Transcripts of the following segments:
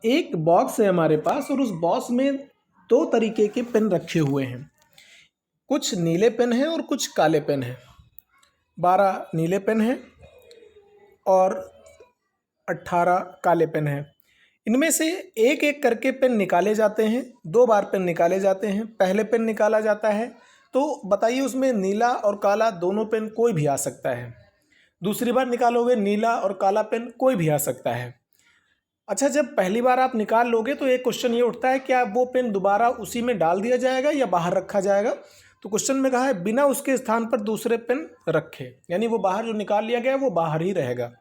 एक बॉक्स है हमारे पास और उस बॉक्स में दो तरीके के पेन रखे हुए हैं। कुछ नीले पेन हैं और कुछ काले पेन हैं। 12 नीले पेन हैं और 18 काले पेन हैं। इनमें से एक एक करके पेन निकाले जाते हैं। 2 बार पेन निकाले जाते हैं। पहले पेन निकाला जाता है तो बताइए उसमें नीला और काला दोनों पेन कोई भी आ सकता है। दूसरी बार निकालोगे नीला और काला पेन कोई भी आ सकता है। अच्छा, जब पहली बार आप निकाल लोगे तो एक क्वेश्चन ये उठता है, क्या वो पेन दोबारा उसी में डाल दिया जाएगा या बाहर रखा जाएगा? तो क्वेश्चन में कहा है बिना उसके स्थान पर दूसरे पेन रखे, यानी वो बाहर जो निकाल लिया गया है वो बाहर ही रहेगा।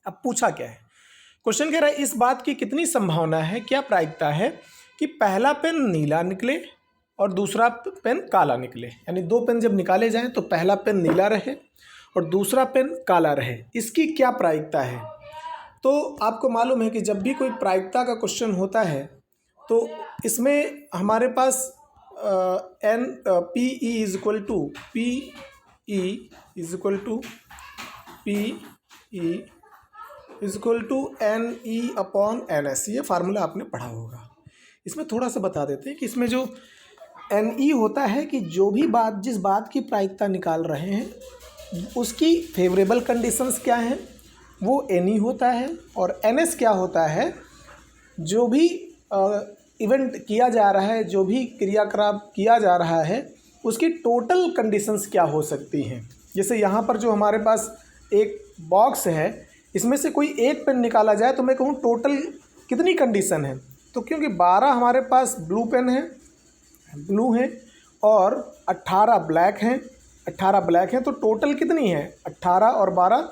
अब पूछा क्या है, क्वेश्चन कह रहा है इस बात की कितनी संभावना है, क्या प्रायिकता है कि पहला पेन नीला निकले और दूसरा पेन काला निकले। यानी 2 पेन जब निकाले जाएं तो पहला पेन नीला रहे और दूसरा पेन काला रहे, इसकी क्या प्रायिकता है? तो आपको मालूम है कि जब भी कोई प्रायिकता का क्वेश्चन होता है तो इसमें हमारे पास PE is equal to NE upon NS, ये फार्मूला आपने पढ़ा होगा। इसमें थोड़ा सा बता देते हैं कि इसमें जो NE होता है कि जो भी बात जिस बात की प्रायिकता निकाल रहे हैं उसकी फेवरेबल कंडीशंस क्या हैं वो NE होता है, और NS क्या होता है, जो भी इवेंट किया जा रहा है, जो भी क्रियाकलाप किया जा रहा है उसकी टोटल कंडीशंस क्या हो सकती हैं। जैसे यहाँ पर जो हमारे पास एक बॉक्स है इसमें से कोई एक पेन निकाला जाए तो मैं कहूँ टोटल कितनी कंडीशन है, तो क्योंकि 12 हमारे पास ब्लू पेन है, ब्लू है, और 18 ब्लैक हैं, 18 ब्लैक हैं, तो टोटल कितनी है 18 और 12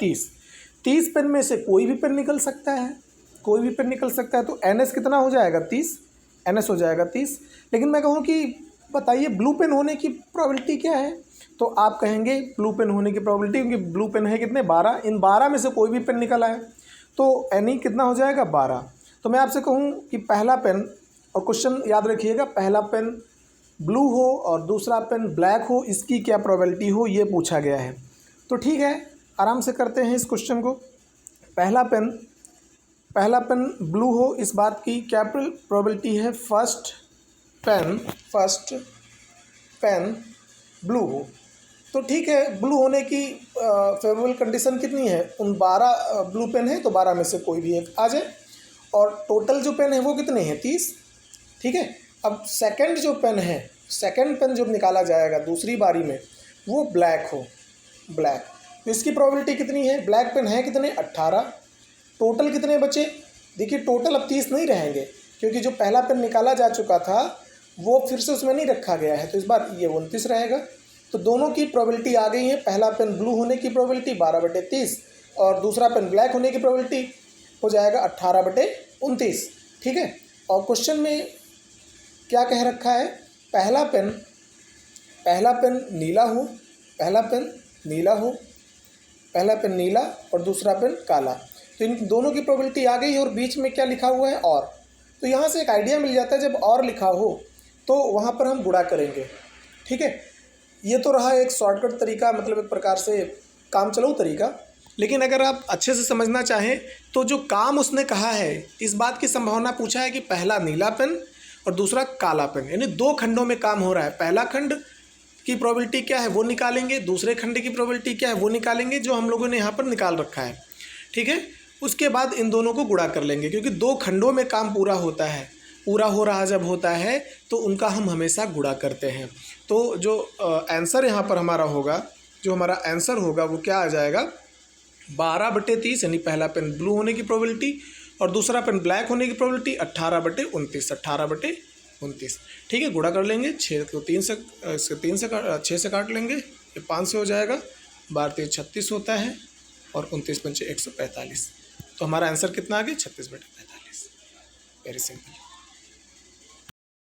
30 पेन में से कोई भी पेन निकल सकता है, कोई भी पेन निकल सकता है। तो NS कितना हो जाएगा 30, NS हो जाएगा 30। लेकिन मैं कहूँ कि बताइए ब्लू पेन होने की प्रोबेबिलिटी क्या है, तो आप कहेंगे ब्लू पेन होने की प्रोबेबिलिटी, क्योंकि ब्लू पेन है कितने 12, इन 12 में से कोई भी पेन निकल आए तो NE कितना हो जाएगा 12। तो मैं आपसे कहूँ कि पहला पेन, और क्वेश्चन याद रखिएगा, पहला पेन ब्लू हो और दूसरा पेन ब्लैक हो, इसकी क्या प्रोबेबिलिटी हो ये पूछा गया है। तो ठीक है, आराम से करते हैं इस क्वेश्चन को। पहला पेन ब्लू हो, इस बात की क्या प्रोबेबिलिटी है, फर्स्ट पेन ब्लू हो। तो ठीक है, ब्लू होने की फेवरेबल कंडीशन कितनी है, उन 12 ब्लू पेन है तो 12 में से कोई भी एक आ जाए, और टोटल जो पेन है वो कितने हैं 30। ठीक है, अब सेकंड जो पेन है, सेकंड पेन जब निकाला जाएगा दूसरी बारी में वो ब्लैक हो, ब्लैक, तो इसकी प्रोबेबिलिटी कितनी है, ब्लैक पेन है कितने 18, टोटल कितने बचे, देखिए टोटल अब 30 नहीं रहेंगे क्योंकि जो पहला पेन निकाला जा चुका था वो फिर से उसमें नहीं रखा गया है, तो इस बार ये 29 रहेगा। तो दोनों की प्रोबेबिलिटी आ गई है, पहला पेन ब्लू होने की प्रोबेबिलिटी 12/30 और दूसरा पेन ब्लैक होने की प्रोबेबिलिटी हो जाएगा 18/29। ठीक है, और क्वेश्चन में क्या कह रखा है, पहला पेन नीला हो, पहला पेन नीला और दूसरा पेन काला, तो इन दोनों की प्रोबेबिलिटी आ गई है, और बीच में क्या लिखा हुआ है और। तो यहाँ से एक आइडिया मिल जाता है, जब और लिखा हो तो वहाँ पर हम गुणा करेंगे। ठीक है, ये तो रहा एक शॉर्टकट तरीका, मतलब एक प्रकार से काम चलाऊ तरीका। लेकिन अगर आप अच्छे से समझना चाहें तो जो काम उसने कहा है, इस बात की संभावना पूछा है कि पहला नीला पेन और दूसरा काला पेन, यानी 2 खंडों में काम हो रहा है। पहला खंड की प्रोबेबिलिटी क्या है वो निकालेंगे, दूसरे खंड की प्रोबेबिलिटी क्या है वो निकालेंगे, जो हम लोगों ने यहाँ पर निकाल रखा है। ठीक है, उसके बाद इन दोनों को गुणा कर लेंगे, क्योंकि 2 खंडों में काम पूरा होता है, पूरा हो रहा जब होता है तो उनका हम हमेशा गुणा करते हैं। तो जो आंसर यहाँ पर हमारा होगा, जो हमारा आंसर होगा वो क्या आ जाएगा 12/30, यानी पहला पेन ब्लू होने की प्रोबेबिलिटी और दूसरा पेन ब्लैक होने की प्रोबेबिलिटी 18/29। ठीक है, गुणा कर लेंगे, 6 को 3 से 6 से काट लेंगे, ये 5 से हो जाएगा, 12×3 36 होता है और 29×5 145। तो हमारा आंसर कितना आ गया 36/45। Very simple.